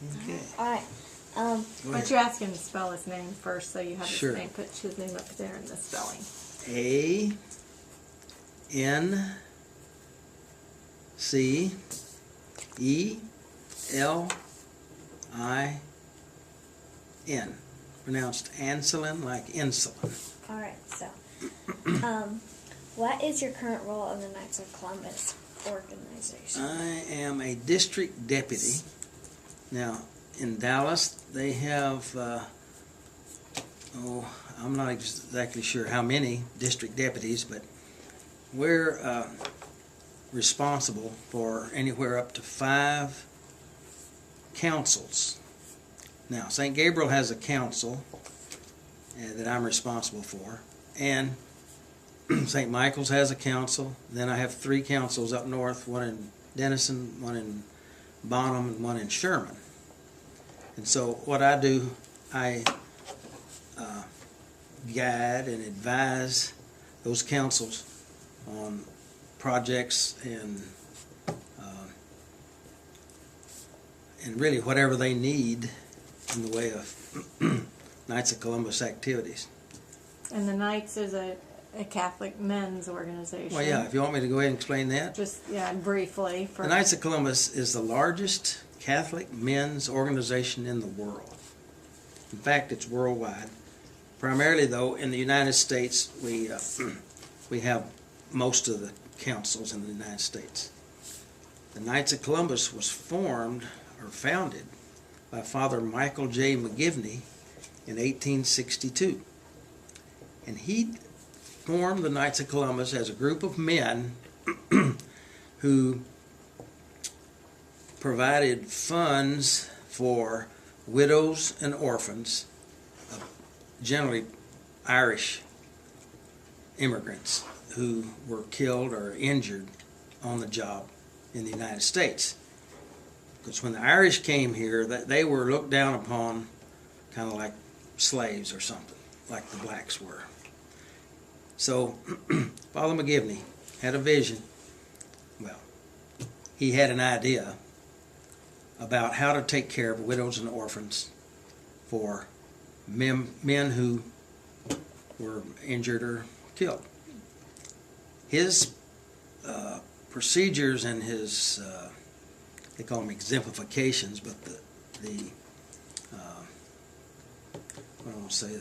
Okay. All right. Go But ahead. you ask him to spell his name first, so you have his Sure. name. Put his name up there in the spelling. Ancelin, pronounced Ancelin, like insulin. All right. So, what is your current role in the Knights of Columbus organization? I am a district deputy. Now, in Dallas, they have, I'm not exactly sure how many district deputies, but we're responsible for anywhere up to 5 councils. Now, St. Gabriel has a council that I'm responsible for, and St. Michael's has a council. Then I have 3 councils up north, one in Denison, one in Bonham, and one in Sherman. And so what I do, I guide and advise those councils on projects and really whatever they need in the way of Knights of Columbus activities. And the Knights is a Catholic men's organization. Well, yeah, if you want me to go ahead and explain that. Just, briefly. The Knights of Columbus is the largest Catholic men's organization in the world. In fact, it's worldwide. Primarily, though, in the United States, we have most of the councils in the United States. The Knights of Columbus was formed or founded by Father Michael J. McGivney in 1862. And he formed the Knights of Columbus as a group of men who provided funds for widows and orphans, generally Irish immigrants who were killed or injured on the job in the United States. Because when the Irish came here, they were looked down upon kind of like slaves or something, like the blacks were. So Father McGivney had a vision. Well, he had an idea about how to take care of widows and orphans for men who were injured or killed. His procedures and his they call them exemplifications, but the what do I want to say,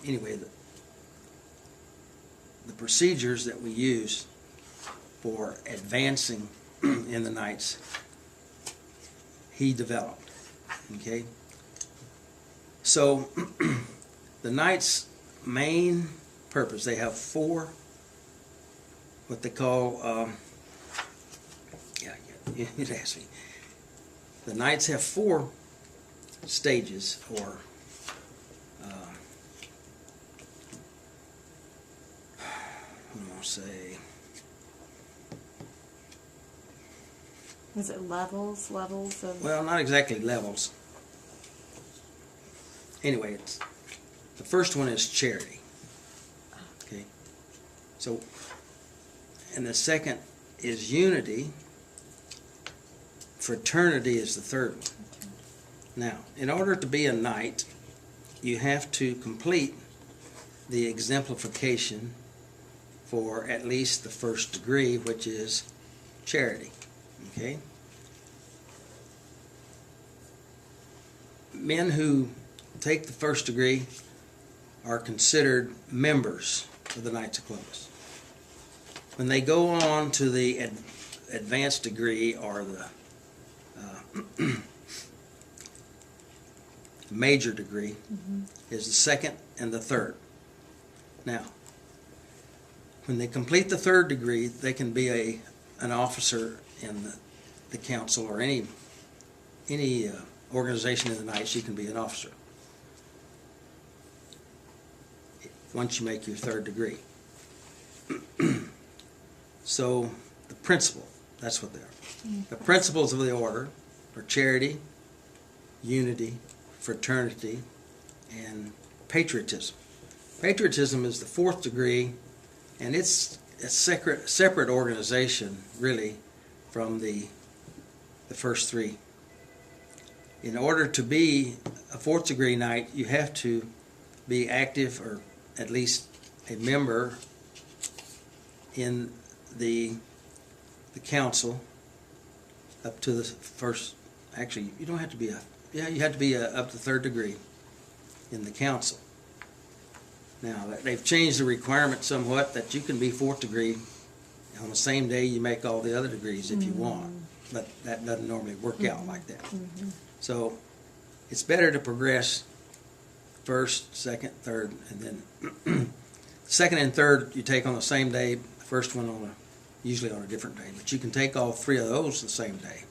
anyway, the procedures that we use for advancing in the Knights, he developed. Okay? So, the Knights' main purpose, they have 4, what they call, you'd ask me. The Knights have 4 stages, or I'm going to say, Is it levels of... well, not exactly levels. Anyway, the first one is charity. Okay. So, and the second is unity. Fraternity is the third one. Now, in order to be a knight, you have to complete the exemplification for at least the first degree, which is charity. Okay? Men who take the first degree are considered members of the Knights of Columbus. When they go on to the advanced degree, or the major degree, is the second and the third. Now, when they complete the third degree, they can be an officer in the council, or any organization in the Knights. You can be an officer once you make your third degree. So the principle, that's what they are. The principles of the order are charity, unity, fraternity, and patriotism. Patriotism is the fourth degree, and it's a separate organization, really, from the first three. In order to be a fourth degree knight, you have to be active, or at least a member in the council up to the first. Actually, you don't have to be you have to be up to third degree in the council. Now, they've changed the requirement somewhat that you can be fourth degree on the same day you make all the other degrees if you want, but that doesn't normally work out like that. So it's better to progress first, second, third, and then second and third you take on the same day, first one usually on a different day, but you can take all three of those the same day.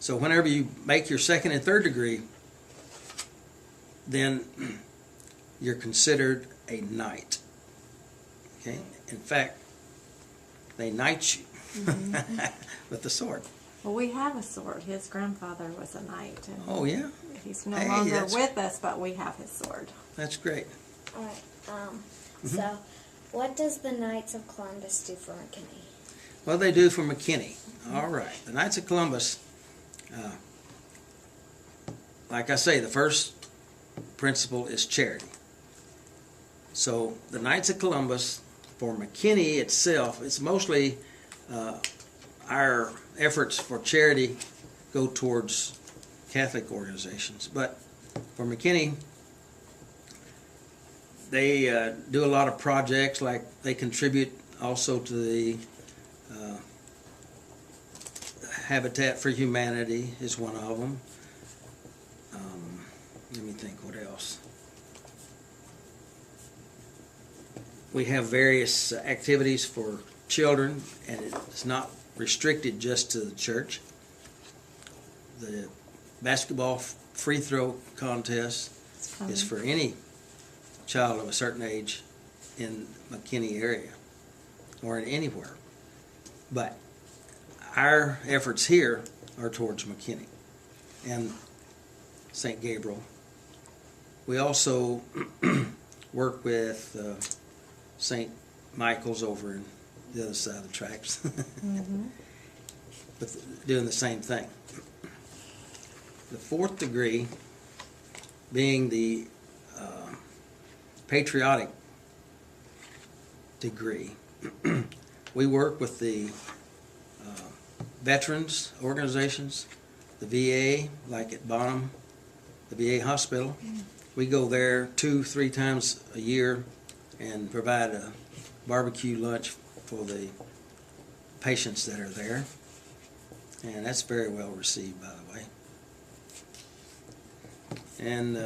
So whenever you make your second and third degree, then you're considered a knight. Okay? In fact, they knight you with the sword. Well, we have a sword. His grandfather was a knight. And Oh, yeah? he's no longer that's- with us, but we have his sword. That's great. All right. So, what does the Knights of Columbus do for McKinney? What they do for McKinney. All right. The Knights of Columbus, like I say, the first principle is charity. So the Knights of Columbus, for McKinney itself, it's mostly our efforts for charity go towards Catholic organizations. But for McKinney, they do a lot of projects, like they contribute also to the Habitat for Humanity is one of them. Let me think, what else? We have various activities for children, and it's not restricted just to the church. The basketball free throw contest is for any child of a certain age in McKinney area or in anywhere. But our efforts here are towards McKinney and St. Gabriel. We also work with St. Michael's over in the other side of the tracks, but doing the same thing. The fourth degree being the patriotic degree. We work with the veterans organizations, the VA, like at Bonham, the VA hospital. We go there 2-3 times a year and provide a barbecue lunch for the patients that are there. And that's very well received, by the way. And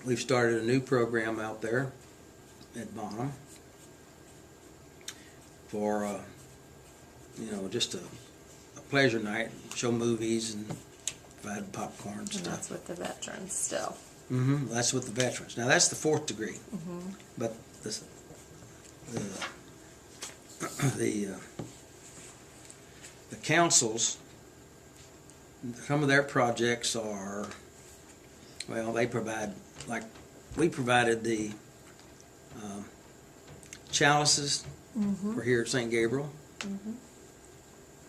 we've started a new program out there at Bonham for, just a pleasure night, show movies and provide popcorn and stuff. And that's with the veterans still. That's with the veterans. Now that's the fourth degree, but the councils, some of their projects are, well, they provide, like we provided the chalices for here at St. Gabriel,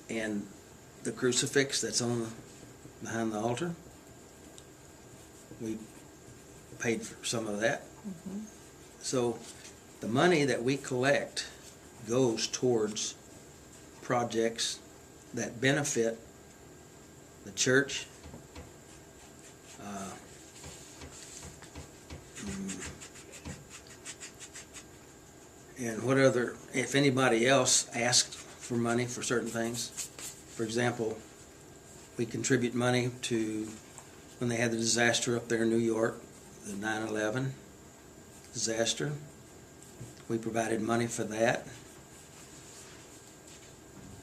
and the crucifix that's behind the altar. We paid for some of that. So the money that we collect goes towards projects that benefit the church, and if anybody else asks for money for certain things. For example, we contribute money to when they had the disaster up there in New York, the 9/11 disaster. We provided money for that.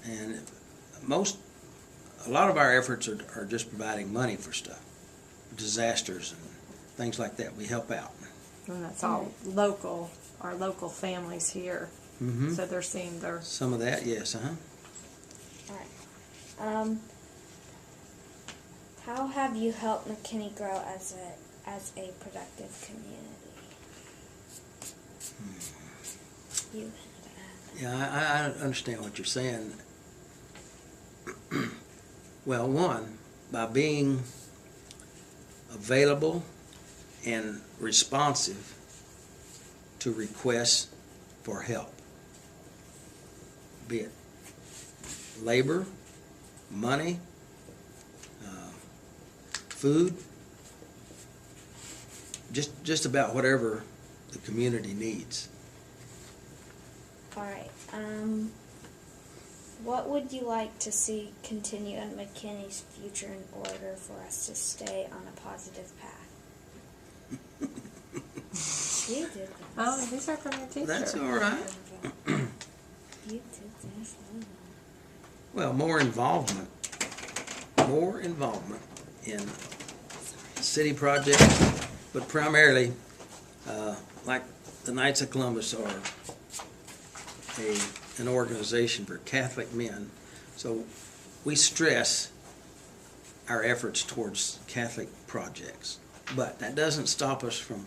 And a lot of our efforts are just providing money for stuff, disasters and things like that. We help out. And that's all local, our local families here. So they're seeing their... Some of that, yes, All right. How have you helped McKinney grow as a productive community? You had Yeah, I understand what you're saying. Well, one, by being available and responsive to requests for help, be it labor, money, food, just about whatever the community needs. All right. What would you like to see continue in McKinney's future in order for us to stay on a positive path? You did this. Oh, these are from your teacher. That's all right. You did this. Well, more involvement in city projects, but primarily, like the Knights of Columbus are an organization for Catholic men, so we stress our efforts towards Catholic projects. But that doesn't stop us from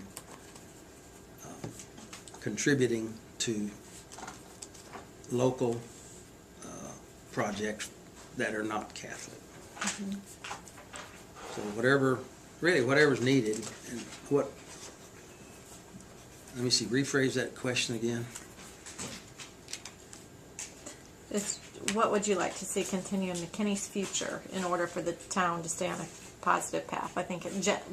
contributing to local projects that are not Catholic. Mm-hmm. So whatever's needed, and let me see, rephrase that question again. It's, what would you like to see continue in McKinney's future in order for the town to stay on a positive path? I think,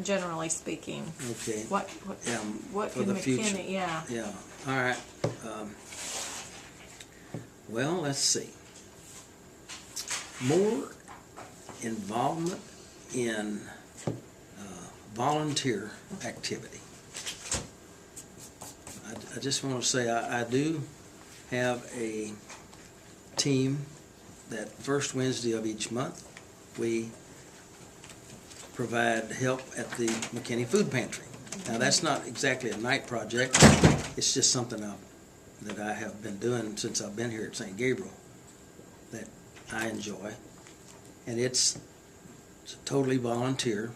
generally speaking. Okay. What for can the McKinney? future. Yeah. Yeah. All right. Well, let's see. More involvement in volunteer activity. I just want to say I do have a team that first Wednesday of each month we provide help at the McKinney Food Pantry. Now that's not exactly a night project, it's just something that I have been doing since I've been here at St. Gabriel that I enjoy, and it's totally volunteer.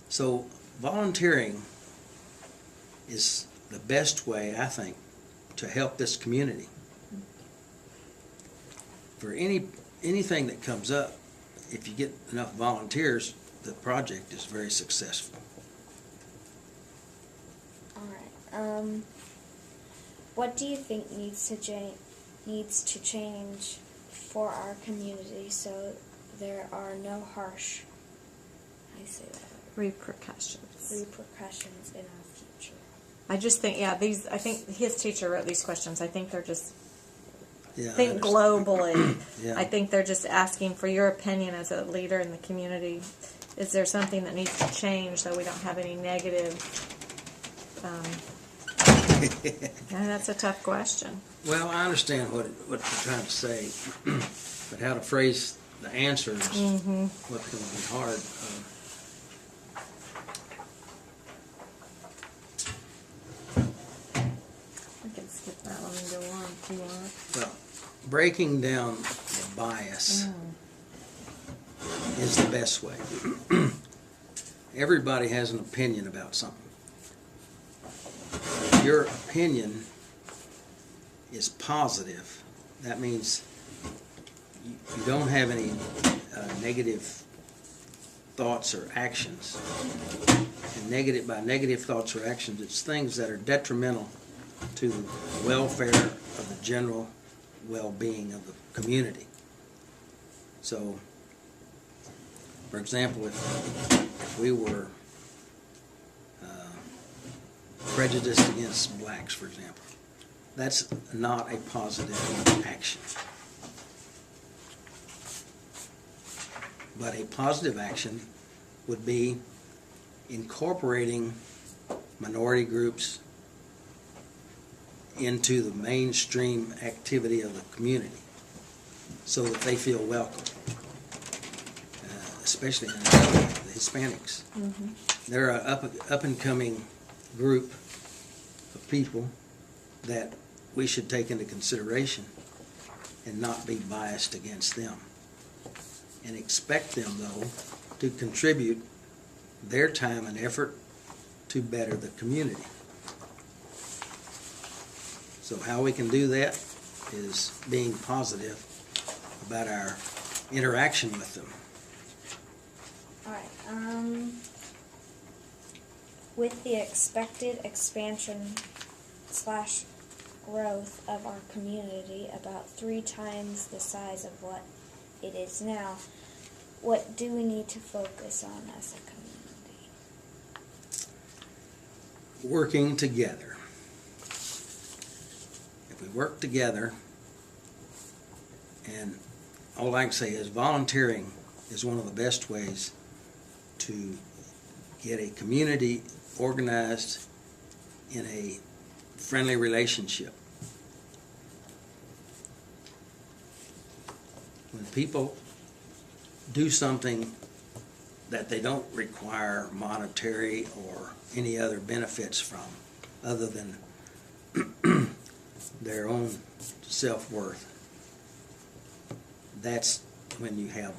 So volunteering is the best way, I think, to help this community. For anything that comes up, if you get enough volunteers, the project is very successful. All right. What do you think needs to change for our community so there are no harsh, Repercussions. repercussions in our future? I just think, I think his teacher wrote these questions. I think they're just, Yeah, think globally. Yeah. I think they're just asking for your opinion as a leader in the community. Is there something that needs to change so we don't have any negative? Yeah, that's a tough question. Well, I understand what you're trying to say, but how to phrase the answer is what's going to be hard. We can skip that one and go on if you want. Well, breaking down the bias is the best way. Everybody has an opinion about something. If your opinion is positive, that means you don't have any negative thoughts or actions. And by negative thoughts or actions, it's things that are detrimental to the welfare of the general well-being of the community. So, for example, if we were prejudiced against blacks, for example, that's not a positive action. But a positive action would be incorporating minority groups into the mainstream activity of the community so that they feel welcome, especially the Hispanics. Mm-hmm. They're an up-and-coming group of people that we should take into consideration and not be biased against them. And expect them, though, to contribute their time and effort to better the community. So how we can do that is being positive about our interaction with them. All right. With the expected expansion / growth of our community, about 3 times the size of what it is now, what do we need to focus on as a community? Working together. If we work together, and all I can say is volunteering is one of the best ways to get a community organized in a friendly relationship. When people do something that they don't require monetary or any other benefits from, other than their own self-worth, that's when you have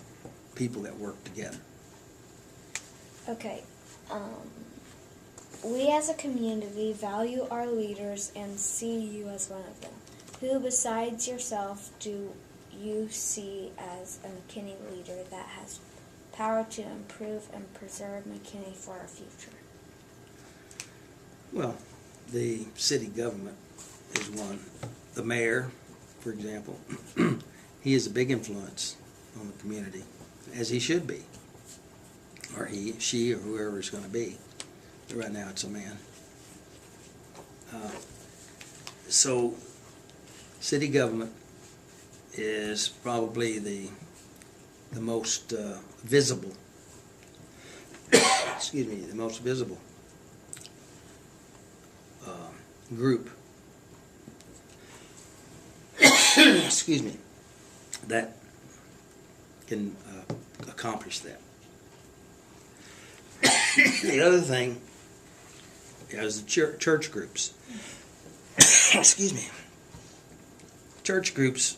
people that work together. Okay. We as a community value our leaders and see you as one of them. Who besides yourself do you see as a McKinney leader that has power to improve and preserve McKinney for our future? Well, the city government is one. The mayor, for example, he is a big influence on the community, as he should be, or he, she, or whoever it's going to be. But right now it's a man. So city government is probably the most visible, excuse me, the most visible group, excuse me, that can accomplish that. The other thing is the church groups. Excuse me. Church groups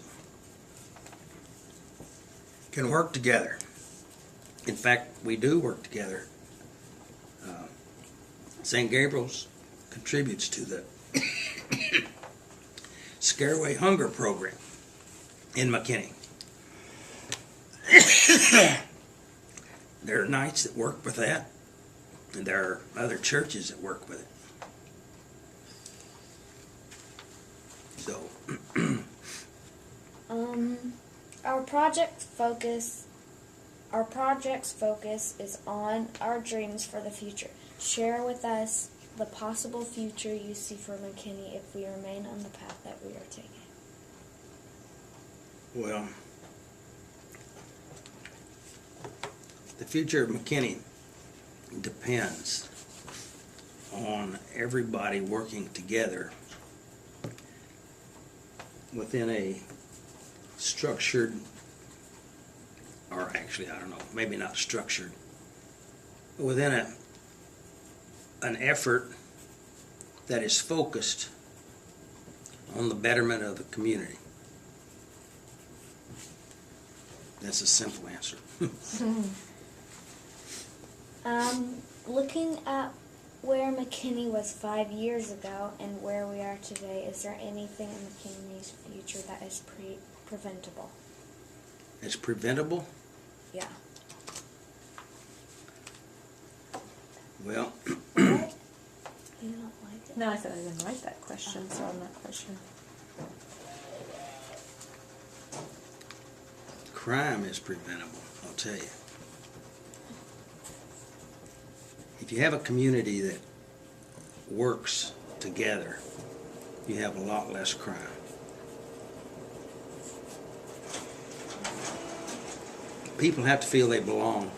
can work together. In fact, we do work together. St. Gabriel's contributes to the Scareway Hunger Program in McKinney. There are nights that work with that, and there are other churches that work with it. So, Our project's focus is on our dreams for the future. Share with us the possible future you see for McKinney if we remain on the path that we are taking. well, the future of McKinney depends on everybody working together within a structured, or actually, I don't know, maybe not structured, but within an effort that is focused on the betterment of the community. That's a simple answer. Looking at where McKinney was 5 years ago and where we are today, is there anything in McKinney's future that is preventable? It's preventable? Yeah. Well, You don't like it? No, I said I didn't like that question, so I'm not quite sure. crime is preventable, I'll tell you. If you have a community that works together, you have a lot less crime. People have to feel they belong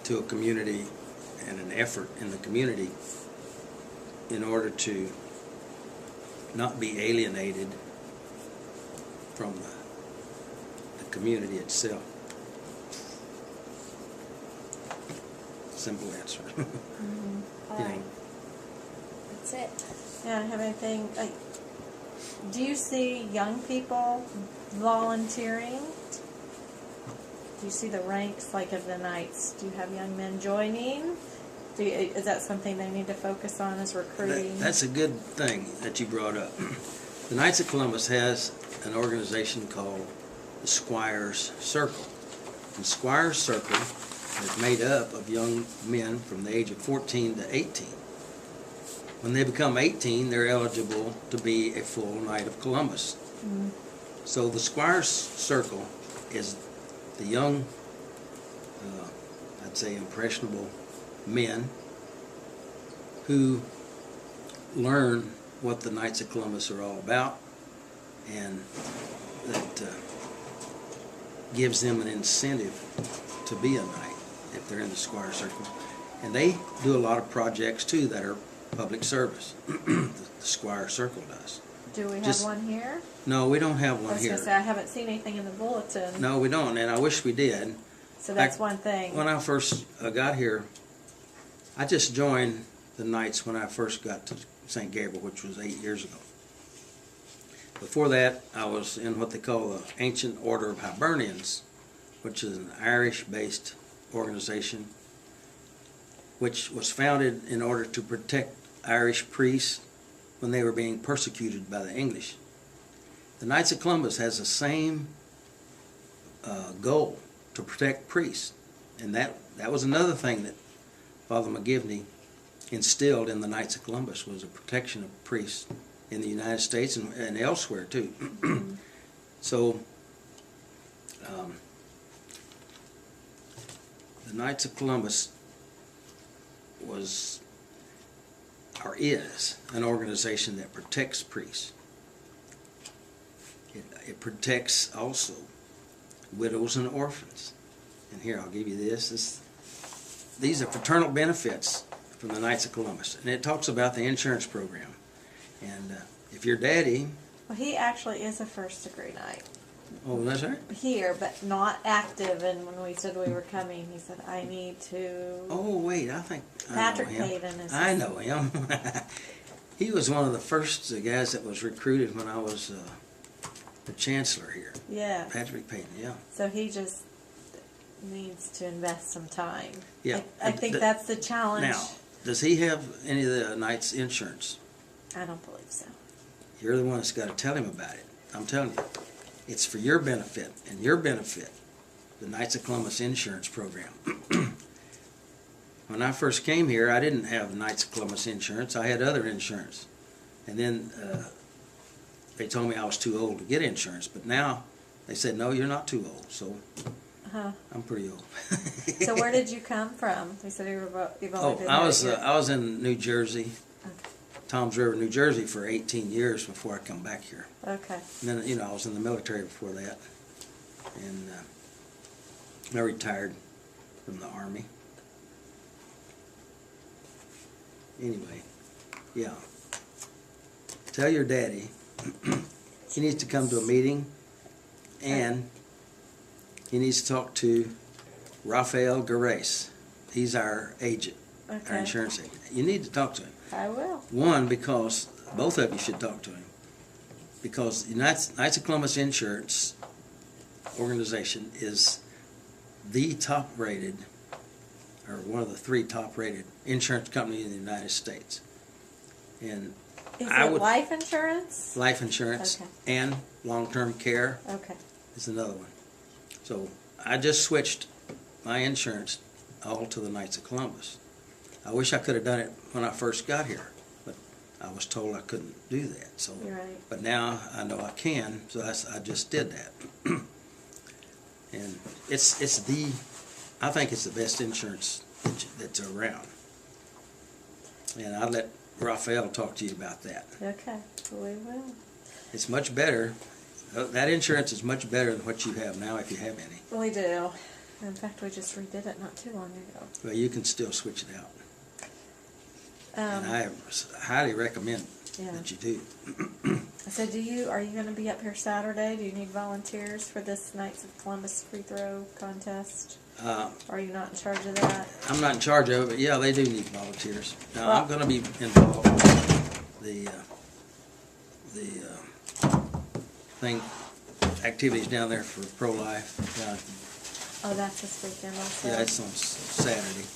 to a community and an effort in the community in order to not be alienated from the community itself. Simple answer. All You right. know. That's it. Yeah, I have anything. Do you see young people volunteering Do you see the ranks like of the Knights? Do you have young men joining? Is that something they need to focus on as recruiting? That's a good thing that you brought up. The Knights of Columbus has an organization called the Squires Circle. And Squires Circle is made up of young men from the age of 14 to 18. When they become 18, they're eligible to be a full Knight of Columbus. Mm-hmm. So the Squires Circle is the young, I'd say impressionable men who learn what the Knights of Columbus are all about, and that gives them an incentive to be a knight if they're in the Squire Circle. And they do a lot of projects too that are public service. The Squire Circle does. Do we have Just- one here? No, we don't have I one was here. going to say, I haven't seen anything in the bulletin. No, we don't, and I wish we did. So that's one thing. When I first got here, I just joined the Knights when I first got to St. Gabriel, which was 8 years ago. Before that, I was in what they call the Ancient Order of Hibernians, which is an Irish-based organization which was founded in order to protect Irish priests when they were being persecuted by the English. The Knights of Columbus has the same goal, to protect priests. And that was another thing that Father McGivney instilled in the Knights of Columbus, was a protection of priests in the United States and elsewhere too. So the Knights of Columbus was, or is, an organization that protects priests. It protects also widows and orphans. And here, I'll give you this. These are fraternal benefits from the Knights of Columbus. And it talks about the insurance program. And if your daddy... Well, he actually is a first degree knight. Oh, that's right? Here, but not active. And when we said we were coming, he said, I need to... Oh, wait, I think Patrick I know him. Hayden is... I know him. He was one of the first guys that was recruited when I was the chancellor here. Yeah. Patrick Payton, yeah. So he just needs to invest some time. Yeah. I think that's the challenge. Now, does he have any of the Knights insurance? I don't believe so. You're the one that's got to tell him about it. I'm telling you. It's for your benefit and your benefit, the Knights of Columbus insurance program. When I first came here, I didn't have the Knights of Columbus insurance. I had other insurance. And then they told me I was too old to get insurance. But now they said, no, you're not too old. So I'm pretty old. So where did you come from? You said you've only been I there I was in New Jersey, Okay. Toms River, New Jersey for 18 years before I come back here. Okay. And then, I was in the military before that. And I retired from the Army. Anyway, yeah. Tell your daddy he needs to come to a meeting, and he needs to talk to Rafael Garace. He's our agent, our Okay. insurance agent. You need to talk to him. I will. One, because both of you should talk to him. Because the Knights of Columbus Insurance organization is the top-rated, or one of the 3 top-rated insurance companies in the United States. And Is I it would- life insurance? life insurance Okay. and long-term care Okay. is another one. So I just switched my insurance all to the Knights of Columbus. I wish I could have done it when I first got here, but I was told I couldn't do that. So, You're right. but now I know I can, so I just did that. And I think it's the best insurance that's around. And I'll let Raphael talk to you about that. Okay. We will. It's much better. That insurance is much better than what you have now, if you have any. We do. In fact, we just redid it not too long ago. Well, you can still switch it out. And I highly recommend that you do. So are you going to be up here Saturday? Do you need volunteers for this Knights of Columbus free throw contest? Are you not in charge of that? I'm not in charge of it, but yeah, they do need volunteers. Now, Well- I'm going to be involved in the activities down there for pro-life, Oh, that's this weekend also? Yeah, it's on Saturday.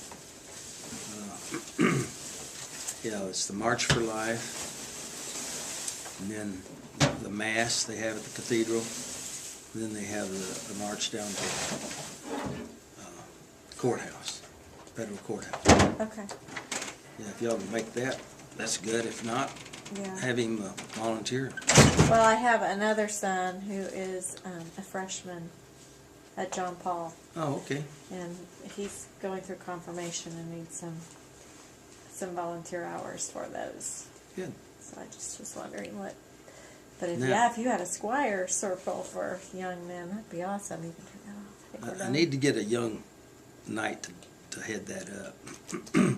Yeah, it's the March for Life. And then the Mass they have at the cathedral. And then they have the march down to courthouse, federal courthouse. Okay, Yeah, if y'all can make that, that's good. If not, yeah. have him volunteer. Well, I have another son who is a freshman at John Paul, Oh, okay. and he's going through confirmation and needs some volunteer hours for those. Good. So I just was wondering what. But if Now- if you had a Squire circle for young men, that'd be awesome. You can turn that off. I think we're I done. need to get a young knight to head that up.